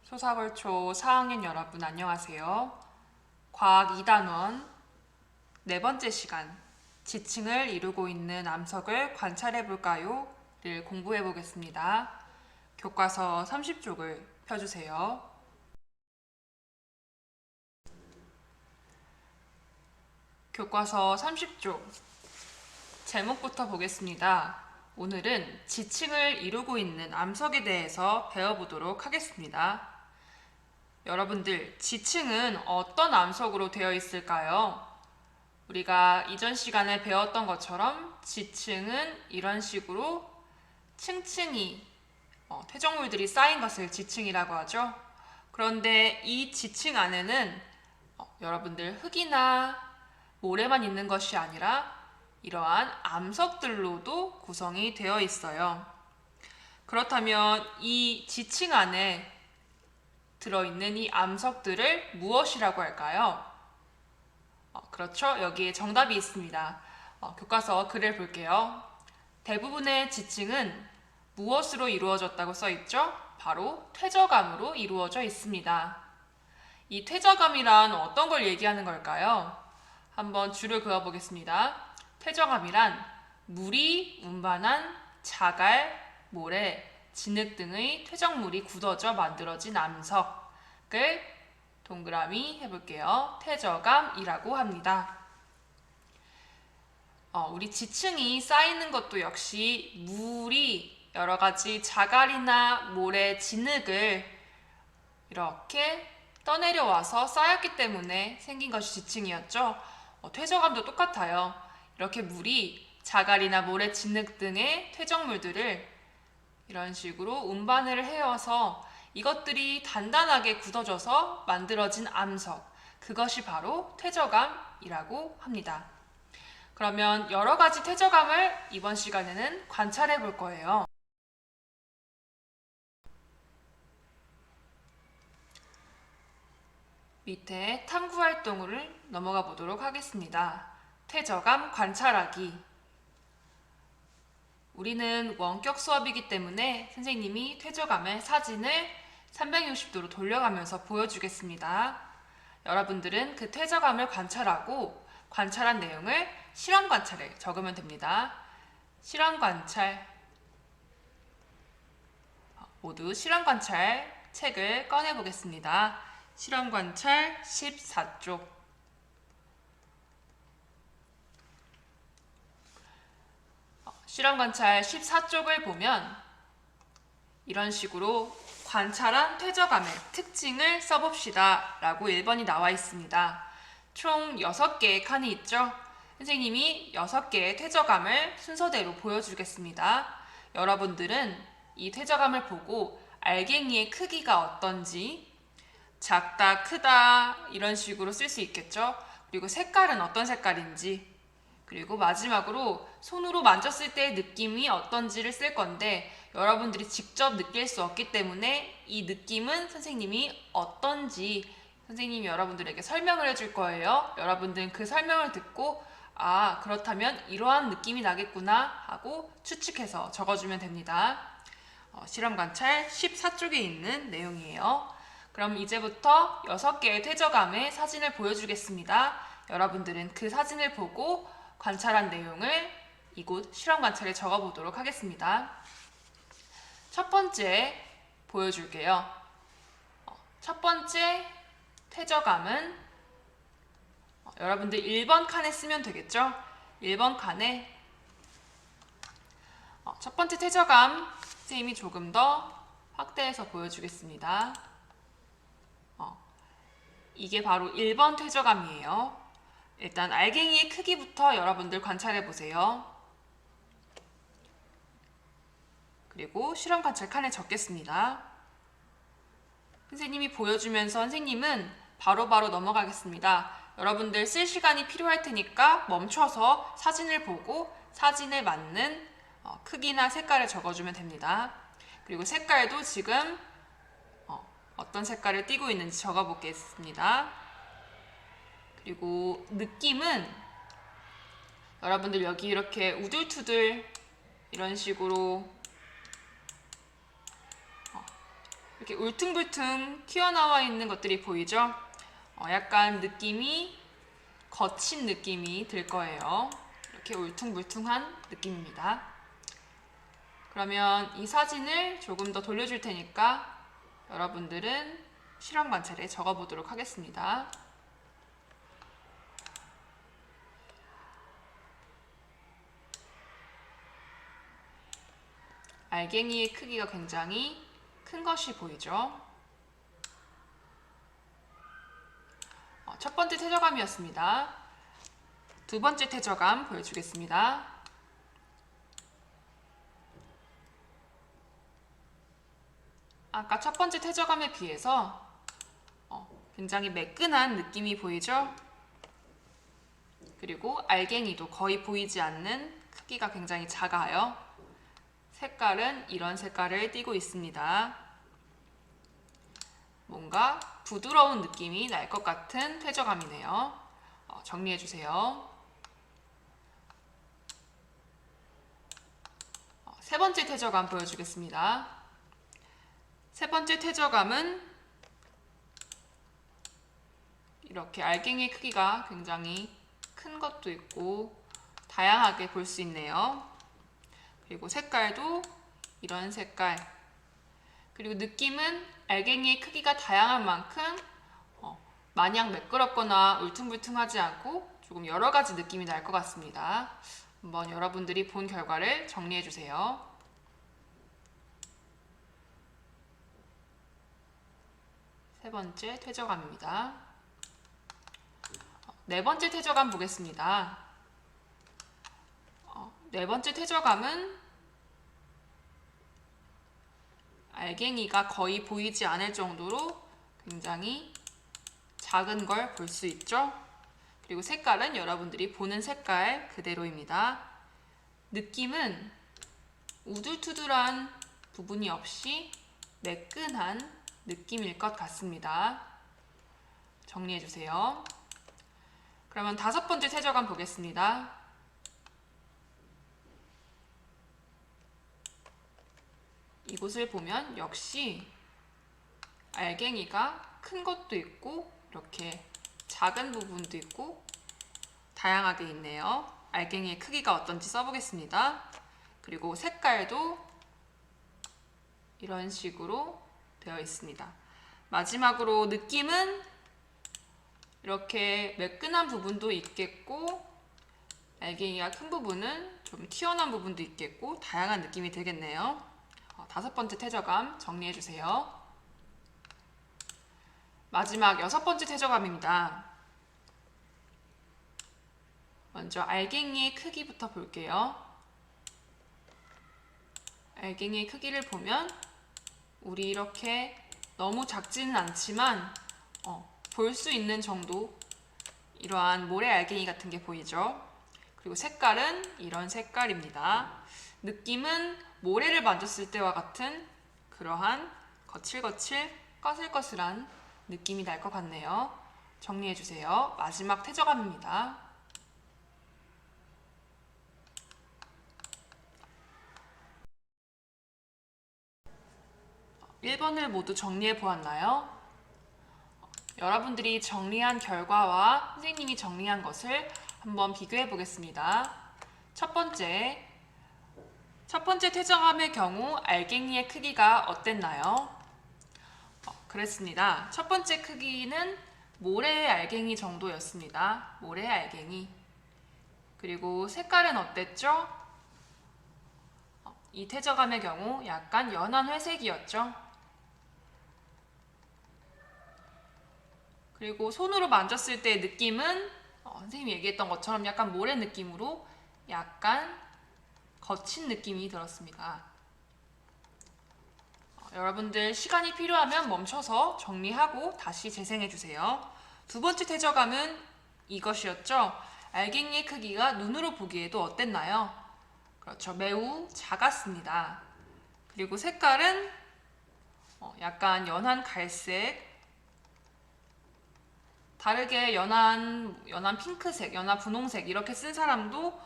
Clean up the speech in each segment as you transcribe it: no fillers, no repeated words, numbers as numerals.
소사벌초 4학년 여러분 안녕하세요. 과학 2단원 네 번째 시간 지층을 이루고 있는 암석을 관찰해 볼까요? 를 공부해 보겠습니다. 교과서 30쪽을 펴주세요. 교과서 30쪽 제목부터 보겠습니다. 오늘은 지층을 이루고 있는 암석에 대해서 배워보도록 하겠습니다. 여러분들, 지층은 어떤 암석으로 되어 있을까요? 우리가 이전 시간에 배웠던 것처럼 지층은 이런 식으로 층층이 퇴적물들이 쌓인 것을 지층이라고 하죠. 그런데 이 지층 안에는 여러분들 흙이나 모래만 있는 것이 아니라 이러한 암석들로도 구성이 되어 있어요. 그렇다면 이 지층 안에 들어있는 이 암석들을 무엇이라고 할까요? 그렇죠. 여기에 정답이 있습니다. 교과서 글을 볼게요. 대부분의 지층은 무엇으로 이루어졌다고 써있죠? 바로 퇴적암으로 이루어져 있습니다. 이 퇴적암이란 어떤 걸 얘기하는 걸까요? 한번 줄을 그어보겠습니다. 퇴적암이란 물이 운반한 자갈, 모래, 진흙 등의 퇴적물이 굳어져 만들어진 암석을 동그라미 해볼게요. 퇴적암이라고 합니다. 우리 지층이 쌓이는 것도 역시 물이 여러 가지 자갈이나 모래, 진흙을 이렇게 떠내려와서 쌓였기 때문에 생긴 것이 지층이었죠. 퇴적암도 똑같아요. 이렇게 물이 자갈이나 모래, 진흙 등의 퇴적물들을 이런 식으로 운반을 해와서 이것들이 단단하게 굳어져서 만들어진 암석, 그것이 바로 퇴적암이라고 합니다. 그러면 여러 가지 퇴적암을 이번 시간에는 관찰해 볼 거예요. 밑에 탐구 활동을 넘어가 보도록 하겠습니다. 퇴적암 관찰하기. 우리는 원격 수업이기 때문에 선생님이 퇴적암의 사진을 360도로 돌려가면서 보여주겠습니다. 여러분들은 그 퇴적암을 관찰하고 관찰한 내용을 실험 관찰에 적으면 됩니다. 실험 관찰, 모두 실험 관찰 책을 꺼내 보겠습니다. 실험 관찰 14쪽. 실험 관찰 14쪽을 보면 이런 식으로 관찰한 퇴적암의 특징을 써봅시다 라고 1번이 나와 있습니다. 총 6개의 칸이 있죠. 선생님이 6개의 퇴적암을 순서대로 보여주겠습니다. 여러분들은 이 퇴적암을 보고 알갱이의 크기가 어떤지, 작다, 크다 이런 식으로 쓸 수 있겠죠. 그리고 색깔은 어떤 색깔인지, 그리고 마지막으로 손으로 만졌을 때의 느낌이 어떤지를 쓸 건데 여러분들이 직접 느낄 수 없기 때문에 이 느낌은 선생님이 어떤지 선생님이 여러분들에게 설명을 해줄 거예요. 여러분들은 그 설명을 듣고 아, 그렇다면 이러한 느낌이 나겠구나 하고 추측해서 적어주면 됩니다. 실험 관찰 14쪽에 있는 내용이에요. 그럼 이제부터 6개의 퇴적암의 사진을 보여주겠습니다. 여러분들은 그 사진을 보고 관찰한 내용을 이곳 실험 관찰에 적어보도록 하겠습니다. 첫 번째 보여줄게요. 첫 번째 퇴적암은 여러분들 1번 칸에 쓰면 되겠죠? 1번 칸에 첫 번째 퇴적암 선생님이 조금 더 확대해서 보여주겠습니다. 이게 바로 1번 퇴적암이에요. 일단 알갱이의 크기부터 여러분들 관찰해 보세요. 그리고 실험 관찰 칸에 적겠습니다. 선생님이 보여주면서 선생님은 바로바로 넘어가겠습니다. 여러분들 쓸 시간이 필요할 테니까 멈춰서 사진을 보고 사진에 맞는 크기나 색깔을 적어주면 됩니다. 그리고 색깔도 지금 어떤 색깔을 띠고 있는지 적어보겠습니다. 그리고 느낌은 여러분들 여기 이렇게 우둘투둘 이런 식으로 이렇게 울퉁불퉁 튀어나와 있는 것들이 보이죠? 약간 느낌이 거친 느낌이 들 거예요. 이렇게 울퉁불퉁한 느낌입니다. 그러면 이 사진을 조금 더 돌려줄 테니까 여러분들은 실험 관찰에 적어보도록 하겠습니다. 알갱이의 크기가 굉장히 큰 것이 보이죠? 첫 번째 퇴적암이었습니다. 두 번째 퇴적암 보여주겠습니다. 아까 첫 번째 퇴적암에 비해서 굉장히 매끈한 느낌이 보이죠? 그리고 알갱이도 거의 보이지 않는 크기가 굉장히 작아요. 색깔은 이런 색깔을 띠고 있습니다. 뭔가 부드러운 느낌이 날 것 같은 퇴적암이네요. 정리해주세요. 세 번째 퇴적암 보여주겠습니다. 세 번째 퇴적암은 이렇게 알갱이의 크기가 굉장히 큰 것도 있고 다양하게 볼 수 있네요. 그리고 색깔도 이런 색깔. 그리고 느낌은 알갱이의 크기가 다양한 만큼 마냥 매끄럽거나 울퉁불퉁하지 않고 조금 여러 가지 느낌이 날 것 같습니다. 한번 여러분들이 본 결과를 정리해 주세요. 세 번째 퇴적암입니다. 네 번째 퇴적암 보겠습니다. 네 번째 퇴적암은 알갱이가 거의 보이지 않을 정도로 굉장히 작은 걸 볼 수 있죠. 그리고 색깔은 여러분들이 보는 색깔 그대로입니다. 느낌은 우둘투둘한 부분이 없이 매끈한 느낌일 것 같습니다. 정리해주세요. 그러면 다섯 번째 퇴적암 보겠습니다. 이곳을 보면 역시 알갱이가 큰 것도 있고 이렇게 작은 부분도 있고 다양하게 있네요. 알갱이의 크기가 어떤지 써보겠습니다. 그리고 색깔도 이런 식으로 되어 있습니다. 마지막으로 느낌은 이렇게 매끈한 부분도 있겠고 알갱이가 큰 부분은 좀 튀어나온 부분도 있겠고 다양한 느낌이 되겠네요. 다섯 번째 퇴적암 정리해주세요. 마지막 여섯 번째 퇴적암입니다. 먼저 알갱이의 크기부터 볼게요. 알갱이의 크기를 보면 우리 이렇게 너무 작지는 않지만 볼 수 있는 정도 이러한 모래 알갱이 같은 게 보이죠? 그리고 색깔은 이런 색깔입니다. 느낌은 모래를 만졌을 때와 같은 그러한 거칠거칠 꺼슬꺼슬한 느낌이 날 것 같네요. 정리해주세요. 마지막 퇴적암입니다. 1번을 모두 정리해 보았나요? 여러분들이 정리한 결과와 선생님이 정리한 것을 한번 비교해 보겠습니다. 첫 번째 퇴적암의 경우 알갱이의 크기가 어땠나요? 그랬습니다. 첫 번째 크기는 모래 알갱이 정도였습니다. 모래 알갱이. 그리고 색깔은 어땠죠? 이 퇴적암의 경우 약간 연한 회색이었죠. 그리고 손으로 만졌을 때의 느낌은 선생님이 얘기했던 것처럼 약간 모래 느낌으로 약간 거친 느낌이 들었습니다. 여러분들 시간이 필요하면 멈춰서 정리하고 다시 재생해주세요. 두 번째 퇴적암은 이것이었죠. 알갱이의 크기가 눈으로 보기에도 어땠나요? 그렇죠. 매우 작았습니다. 그리고 색깔은 약간 연한 갈색, 다르게 연한 핑크색, 연한 분홍색 이렇게 쓴 사람도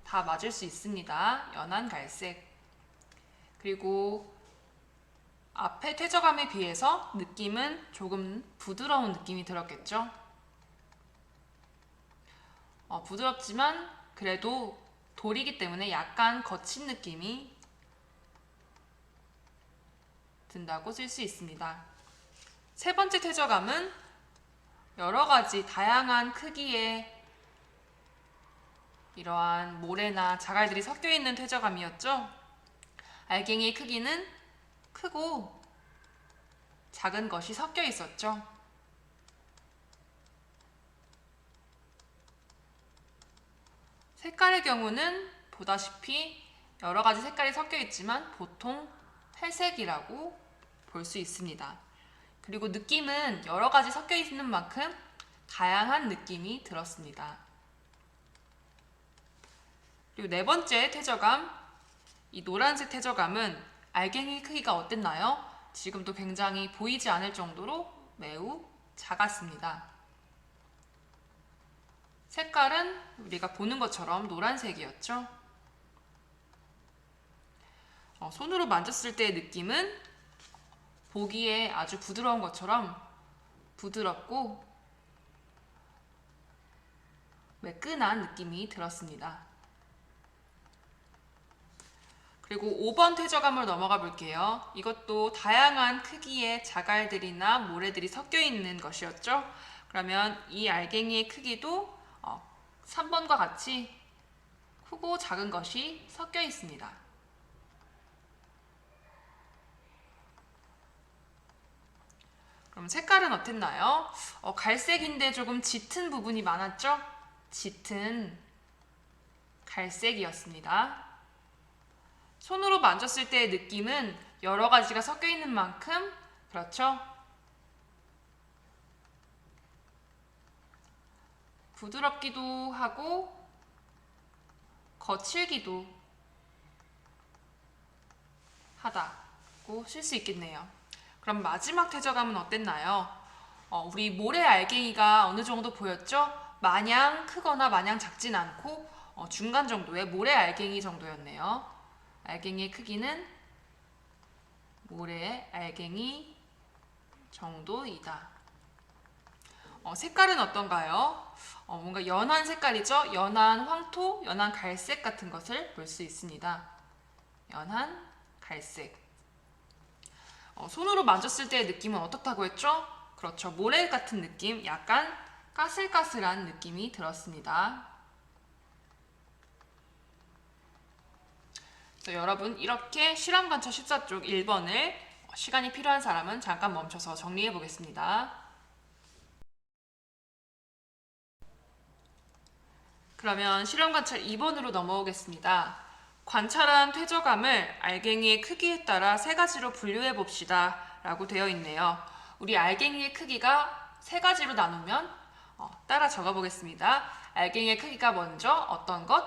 다 맞을 수 있습니다. 연한 갈색. 그리고 앞에 퇴적암에 비해서 느낌은 조금 부드러운 느낌이 들었겠죠? 부드럽지만 그래도 돌이기 때문에 약간 거친 느낌이 든다고 쓸 수 있습니다. 세 번째 퇴적암은 여러 가지 다양한 크기의 이러한 모래나 자갈들이 섞여 있는 퇴적암이었죠. 알갱이의 크기는 크고 작은 것이 섞여 있었죠. 색깔의 경우는 보다시피 여러 가지 색깔이 섞여 있지만 보통 회색이라고 볼 수 있습니다. 그리고 느낌은 여러 가지 섞여 있는 만큼 다양한 느낌이 들었습니다. 그리고 네 번째 퇴적암, 이 노란색 퇴적암은 알갱이 크기가 어땠나요? 지금도 굉장히 보이지 않을 정도로 매우 작았습니다. 색깔은 우리가 보는 것처럼 노란색이었죠. 손으로 만졌을 때의 느낌은 보기에 아주 부드러운 것처럼 부드럽고 매끈한 느낌이 들었습니다. 그리고 5번 퇴적암으로 넘어가 볼게요. 이것도 다양한 크기의 자갈들이나 모래들이 섞여 있는 것이었죠. 그러면 이 알갱이의 크기도 3번과 같이 크고 작은 것이 섞여 있습니다. 그럼 색깔은 어땠나요? 갈색인데 조금 짙은 부분이 많았죠? 짙은 갈색이었습니다. 손으로 만졌을 때의 느낌은 여러 가지가 섞여 있는 만큼 그렇죠? 부드럽기도 하고 거칠기도 하다고 쓸 수 있겠네요. 그럼 마지막 퇴적암은 어땠나요? 우리 모래 알갱이가 어느 정도 보였죠? 마냥 크거나 마냥 작진 않고 중간 정도의 모래 알갱이 정도였네요. 알갱이의 크기는 모래 알갱이 정도이다. 색깔은 어떤가요? 뭔가 연한 색깔이죠? 연한 황토, 연한 갈색 같은 것을 볼 수 있습니다. 연한 갈색. 손으로 만졌을 때의 느낌은 어떻다고 했죠? 그렇죠. 모래 같은 느낌, 약간 까슬까슬한 느낌이 들었습니다. 여러분, 이렇게 실험관찰 14쪽 1번을 시간이 필요한 사람은 잠깐 멈춰서 정리해 보겠습니다. 그러면 실험관찰 2번으로 넘어오겠습니다. 관찰한 퇴적암을 알갱이의 크기에 따라 세 가지로 분류해 봅시다 라고 되어 있네요. 우리 알갱이의 크기가 세 가지로 나누면 따라 적어 보겠습니다. 알갱이의 크기가 먼저 어떤 것?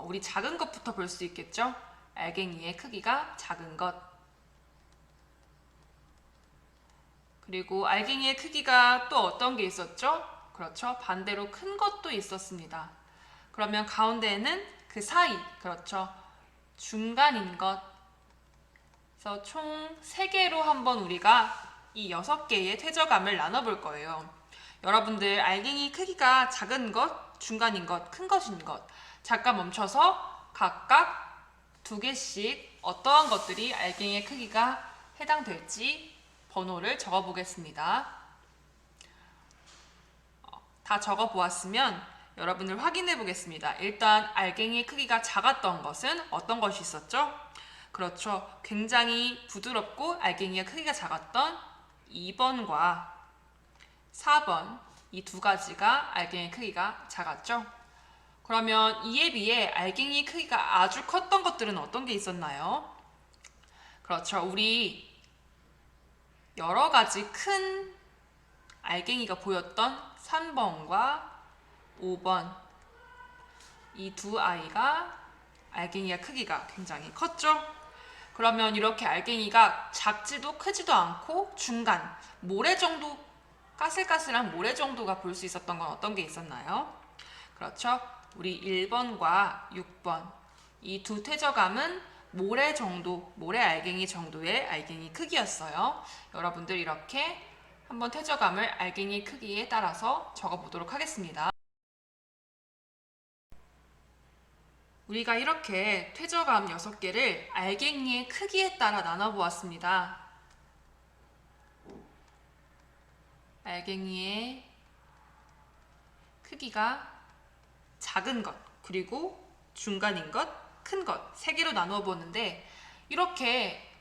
우리 작은 것부터 볼 수 있겠죠? 알갱이의 크기가 작은 것. 그리고 알갱이의 크기가 또 어떤 게 있었죠? 그렇죠. 반대로 큰 것도 있었습니다. 그러면 가운데에는 그 사이, 그렇죠. 중간인 것. 그래서 총 3개로 한번 우리가 이 6개의 퇴적암을 나눠볼 거예요. 여러분들 알갱이 크기가 작은 것, 중간인 것, 큰 것인 것. 잠깐 멈춰서 각각 2개씩 어떠한 것들이 알갱이의 크기가 해당될지 번호를 적어 보겠습니다. 다 적어 보았으면 여러분들 확인해 보겠습니다. 일단 알갱이의 크기가 작았던 것은 어떤 것이 있었죠? 그렇죠. 굉장히 부드럽고 알갱이의 크기가 작았던 2번과 4번 이 두 가지가 알갱이의 크기가 작았죠. 그러면 이에 비해 알갱이 크기가 아주 컸던 것들은 어떤 게 있었나요? 그렇죠. 우리 여러 가지 큰 알갱이가 보였던 3번과 5번 이 두 아이가 알갱이의 크기가 굉장히 컸죠. 그러면 이렇게 알갱이가 작지도 크지도 않고 중간 모래 정도 까슬까슬한 모래 정도가 볼 수 있었던 건 어떤 게 있었나요? 그렇죠. 우리 1번과 6번 이 두 퇴적암은 모래 정도, 모래 알갱이 정도의 알갱이 크기였어요. 여러분들 이렇게 한번 퇴적함을 알갱이 크기에 따라서 적어보도록 하겠습니다. 우리가 이렇게 퇴적암 6개를 알갱이의 크기에 따라 나눠보았습니다. 알갱이의 크기가 작은 것, 그리고 중간인 것, 큰 것, 3개로 나누어 보는데, 이렇게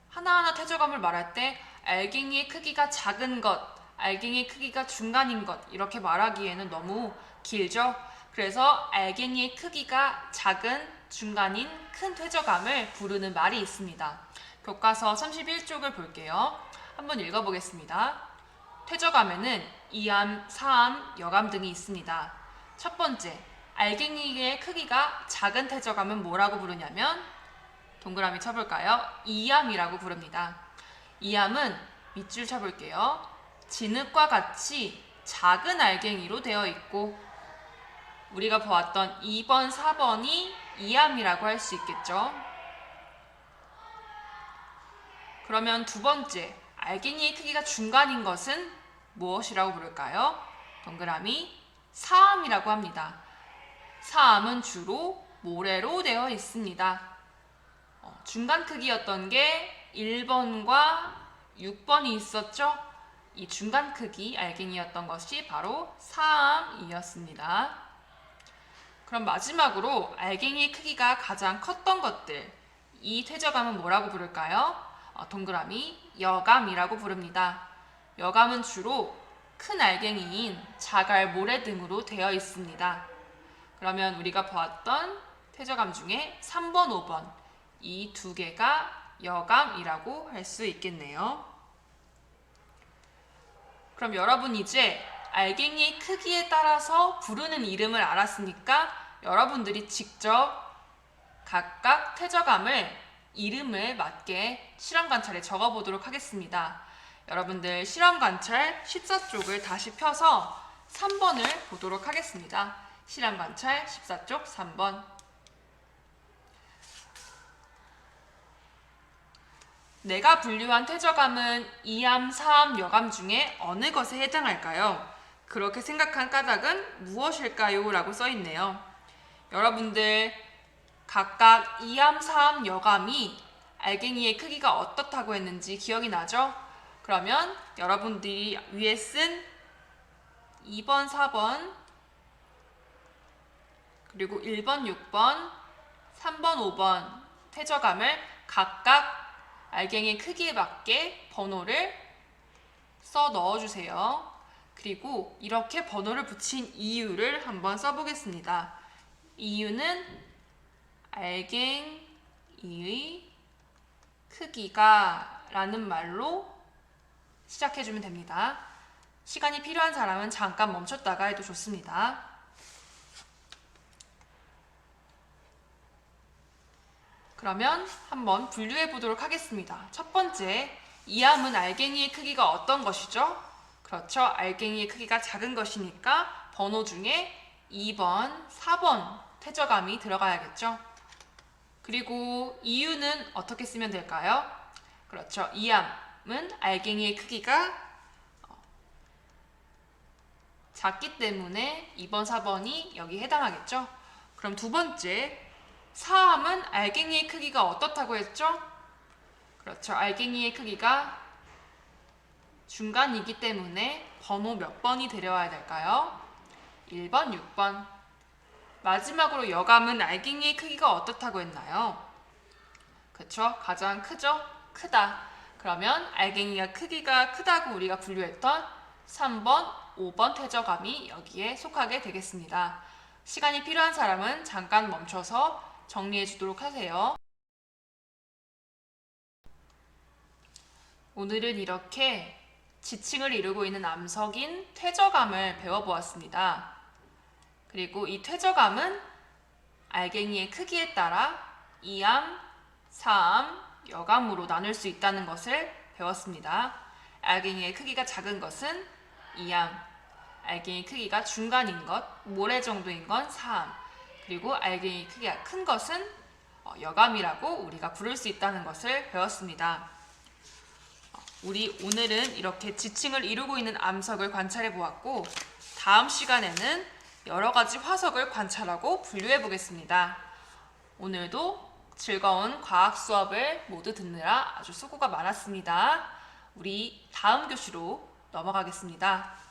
하나하나 퇴적암을 말할 때 알갱이의 크기가 작은 것, 알갱이의 크기가 중간인 것 이렇게 말하기에는 너무 길죠? 그래서 알갱이의 크기가 작은, 중간인, 큰 퇴적암을 부르는 말이 있습니다. 교과서 31쪽을 볼게요. 한번 읽어보겠습니다. 퇴적암에는 이암, 사암, 여암 등이 있습니다. 첫 번째, 알갱이의 크기가 작은 퇴적암은 뭐라고 부르냐면 동그라미 쳐볼까요? 이암이라고 부릅니다. 이암은 밑줄 쳐볼게요. 진흙과 같이 작은 알갱이로 되어 있고, 우리가 보았던 2번, 4번이 이암이라고 할 수 있겠죠. 그러면 두 번째, 알갱이의 크기가 중간인 것은 무엇이라고 부를까요? 동그라미 사암이라고 합니다. 사암은 주로 모래로 되어 있습니다. 중간 크기였던 게 1번과 6번이 있었죠? 이 중간 크기 알갱이였던 것이 바로 사암이었습니다. 그럼 마지막으로 알갱이의 크기가 가장 컸던 것들, 이 퇴적암은 뭐라고 부를까요? 동그라미 여암이라고 부릅니다. 여암은 주로 큰 알갱이인 자갈, 모래 등으로 되어 있습니다. 그러면 우리가 보았던 퇴적암 중에 3번, 5번 이 2개가 여암이라고 할 수 있겠네요. 그럼 여러분 이제 알갱이의 크기에 따라서 부르는 이름을 알았으니까 여러분들이 직접 각각 퇴적암을 이름을 맞게 실험 관찰에 적어보도록 하겠습니다. 여러분들 실험 관찰 14쪽을 다시 펴서 3번을 보도록 하겠습니다. 실험 관찰 14쪽 3번. 내가 분류한 퇴적암은 이암, 사암, 여암 중에 어느 것에 해당할까요? 그렇게 생각한 까닭은 무엇일까요? 라고 써있네요. 여러분들 각각 이암, 사암, 여암이 알갱이의 크기가 어떻다고 했는지 기억이 나죠? 그러면 여러분들이 위에 쓴 2번, 4번 그리고 1번, 6번, 3번, 5번 퇴적암을 각각 알갱이의 크기에 맞게 번호를 써 넣어주세요. 그리고 이렇게 번호를 붙인 이유를 한번 써보겠습니다. 이유는 알갱이의 크기가 라는 말로 시작해주면 됩니다. 시간이 필요한 사람은 잠깐 멈췄다가 해도 좋습니다. 그러면 한번 분류해 보도록 하겠습니다. 첫 번째, 이암은 알갱이의 크기가 어떤 것이죠? 그렇죠. 알갱이의 크기가 작은 것이니까 번호 중에 2번, 4번 퇴적암이 들어가야겠죠. 그리고 이유는 어떻게 쓰면 될까요? 그렇죠. 이암은 알갱이의 크기가 작기 때문에 2번, 4번이 여기 해당하겠죠. 그럼 두 번째, 사암은 알갱이의 크기가 어떻다고 했죠? 그렇죠. 알갱이의 크기가 중간이기 때문에 번호 몇 번이 데려와야 될까요? 1번, 6번. 마지막으로 여암은 알갱이의 크기가 어떻다고 했나요? 그렇죠. 가장 크죠? 크다. 그러면 알갱이가 크기가 크다고 우리가 분류했던 3번, 5번 퇴적암이 여기에 속하게 되겠습니다. 시간이 필요한 사람은 잠깐 멈춰서 정리해 주도록 하세요. 오늘은 이렇게 지층을 이루고 있는 암석인 퇴적암을 배워보았습니다. 그리고 이 퇴적암은 알갱이의 크기에 따라 이암, 사암, 여암으로 나눌 수 있다는 것을 배웠습니다. 알갱이의 크기가 작은 것은 이암, 알갱이 크기가 중간인 것, 모래 정도인 건 사암, 그리고 알갱이 크기가 큰 것은 여감이라고 우리가 부를 수 있다는 것을 배웠습니다. 우리 오늘은 이렇게 지층을 이루고 있는 암석을 관찰해 보았고, 다음 시간에는 여러 가지 화석을 관찰하고 분류해 보겠습니다. 오늘도 즐거운 과학 수업을 모두 듣느라 아주 수고가 많았습니다. 우리 다음 교시로 넘어가겠습니다.